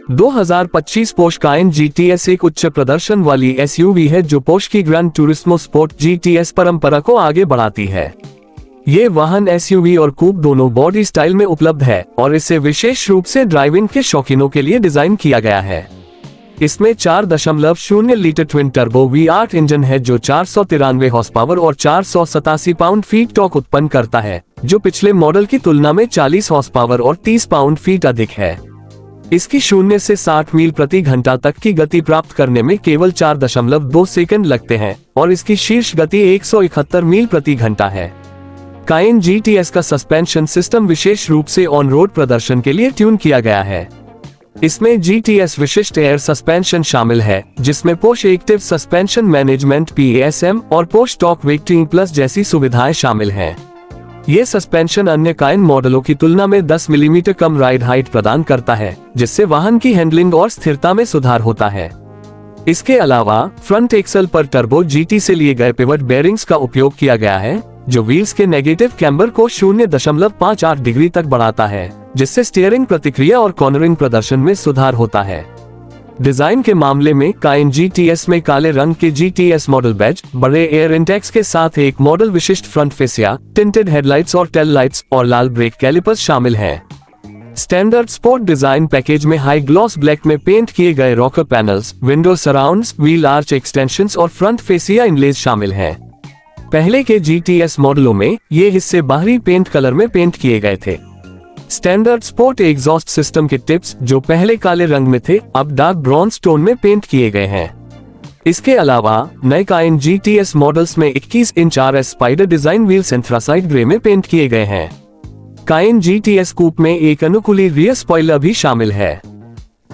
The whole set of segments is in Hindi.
2025 पोर्श कायन GTS एक उच्च प्रदर्शन वाली SUV है जो पोर्श की ग्रैंड टूरिस्मो स्पोर्ट GTS परंपरा को आगे बढ़ाती है। ये वाहन SUV और कूप दोनों बॉडी स्टाइल में उपलब्ध है और इसे विशेष रूप से ड्राइविंग के शौकीनों के लिए डिजाइन किया गया है। इसमें 4.0 litre twin turbo V8 engine है जो 493 हॉर्स पावर और 487 पाउंड फीट टॉर्क उत्पन्न करता है, जो पिछले मॉडल की तुलना में 40 हॉर्स पावर और 30 पाउंड फीट अधिक है। इसकी 0 से 60 मील प्रति घंटा तक की गति प्राप्त करने में केवल 4.2 सेकंड लगते हैं और इसकी शीर्ष गति 171 मील प्रति घंटा है। कायन GTS का सस्पेंशन सिस्टम विशेष रूप से ऑन रोड प्रदर्शन के लिए ट्यून किया गया है। इसमें GTS विशिष्ट एयर सस्पेंशन शामिल है, जिसमें Porsche active suspension management PASM और पोर्श टॉर्क वेक्टिंग प्लस जैसी सुविधाएं शामिल हैं। ये सस्पेंशन अन्य कायन मॉडलों की तुलना में 10 मिलीमीटर कम राइड हाइट प्रदान करता है, जिससे वाहन की हैंडलिंग और स्थिरता में सुधार होता है। इसके अलावा फ्रंट एक्सल पर टर्बो GT से लिए गए पिवट बेयरिंग्स का उपयोग किया गया है, जो व्हील्स के नेगेटिव कैम्बर को 0.58 डिग्री तक बढ़ाता है, जिससे स्टीयरिंग प्रतिक्रिया और कॉर्नरिंग प्रदर्शन में सुधार होता है। डिजाइन के मामले में कायन GTS में काले रंग के GTS मॉडल बैज, बड़े एयर इंटेक्स के साथ एक मॉडल विशिष्ट फ्रंट फेसिया, टिंटेड हेडलाइट्स और टेल लाइट्स और लाल ब्रेक कैलिपर्स शामिल हैं। स्टैंडर्ड स्पोर्ट डिजाइन पैकेज में हाई ग्लॉस ब्लैक में पेंट किए गए rocker panels, window surrounds, wheel arch extensions और फ्रंट फेसिया इनलेज शामिल हैं। पहले के GTS मॉडलों में ये हिस्से बाहरी पेंट कलर में पेंट किए गए थे। स्टैंडर्ड स्पोर्ट एग्जॉस्ट सिस्टम के टिप्स, जो पहले काले रंग में थे, अब डार्क ब्रॉन्ज टोन में पेंट किए गए हैं। इसके अलावा नए कायन GTS मॉडल्स में 21 inch RS spider design wheels anthracite grey में पेंट किए गए हैं। कायन GTS कूप में एक अनुकूली रियर स्पॉइलर भी शामिल है।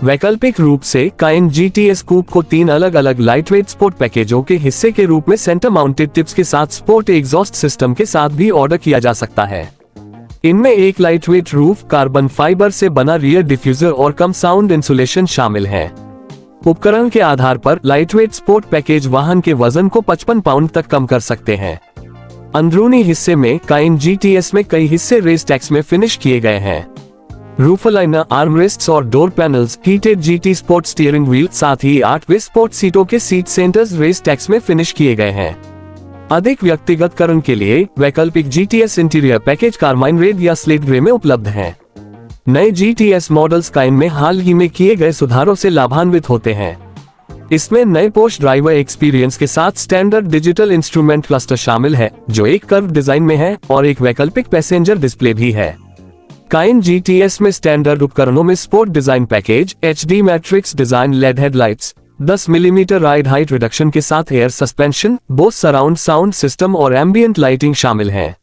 वैकल्पिक रूप से कायन GTS कूप को 3 अलग अलग लाइटवेट स्पोर्ट पैकेजों के हिस्से के रूप में सेंटर माउंटेड टिप्स के साथ स्पोर्ट एग्जॉस्ट सिस्टम के साथ भी ऑर्डर किया जा सकता है। इनमें एक लाइटवेट रूफ, कार्बन फाइबर से बना रियर डिफ्यूजर और कम साउंड इंसुलेशन शामिल है। उपकरण के आधार पर लाइटवेट स्पोर्ट पैकेज वाहन के वजन को 55 पाउंड तक कम कर सकते हैं। अंदरूनी हिस्से में कायन GTS में कई हिस्से रेस टैक्स में फिनिश किए गए हैं। रूफ लाइनर, आर्मरेस्ट्स और door panels, heated GT sport steering wheel, साथ ही 8 स्पोर्ट सीटों के सीट सेंटर्स रेस टैक्स में फिनिश किए गए हैं। अधिक व्यक्तिगतकरण के लिए वैकल्पिक GTS interior package carmine red या स्लेट ग्रे में उपलब्ध हैं। नए GTS मॉडल्स कायन में हाल ही में किए गए सुधारों से लाभान्वित होते हैं। इसमें नए पोर्श ड्राइवर एक्सपीरियंस के साथ स्टैंडर्ड डिजिटल इंस्ट्रूमेंट क्लस्टर शामिल है, जो एक कर्व डिजाइन में है, और एक वैकल्पिक पैसेंजर डिस्प्ले भी है। कायन GTS में स्टैंडर्ड उपकरणों में sport design package, HD matrix design LED headlights, 10 millimetre ride height reduction के साथ air suspension, Bose surround sound system और एम्बियंट लाइटिंग शामिल है।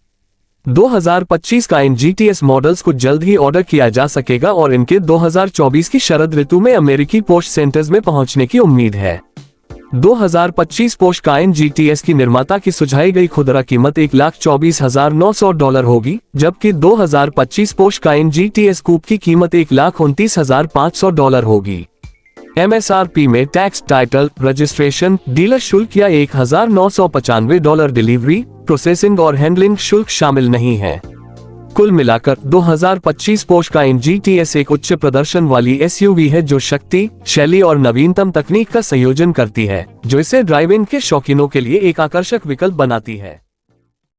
2025 कायन GTS मॉडल्स को जल्द ही ऑर्डर किया जा सकेगा और इनके 2024 की शरद ऋतु में अमेरिकी पोर्श सेंटर्स में पहुंचने की उम्मीद है। 2025 पोर्श कायन GTS की निर्माता की सुझाई गई खुदरा कीमत $1,24,900 होगी, जबकि 2025 पोर्श कायन GTS कूप की कीमत $1,29,500 होगी। MSRP में टैक्स, टाइटल, रजिस्ट्रेशन, डीलर शुल्क या $1,995 डिलीवरी, प्रोसेसिंग और हैंडलिंग शुल्क शामिल नहीं है। कुल मिलाकर 2025 पोर्श कायन GTS एक उच्च प्रदर्शन वाली SUV है जो शक्ति, शैली और नवीनतम तकनीक का संयोजन करती है, जो इसे ड्राइविंग के शौकीनों के लिए एक आकर्षक विकल्प बनाती है।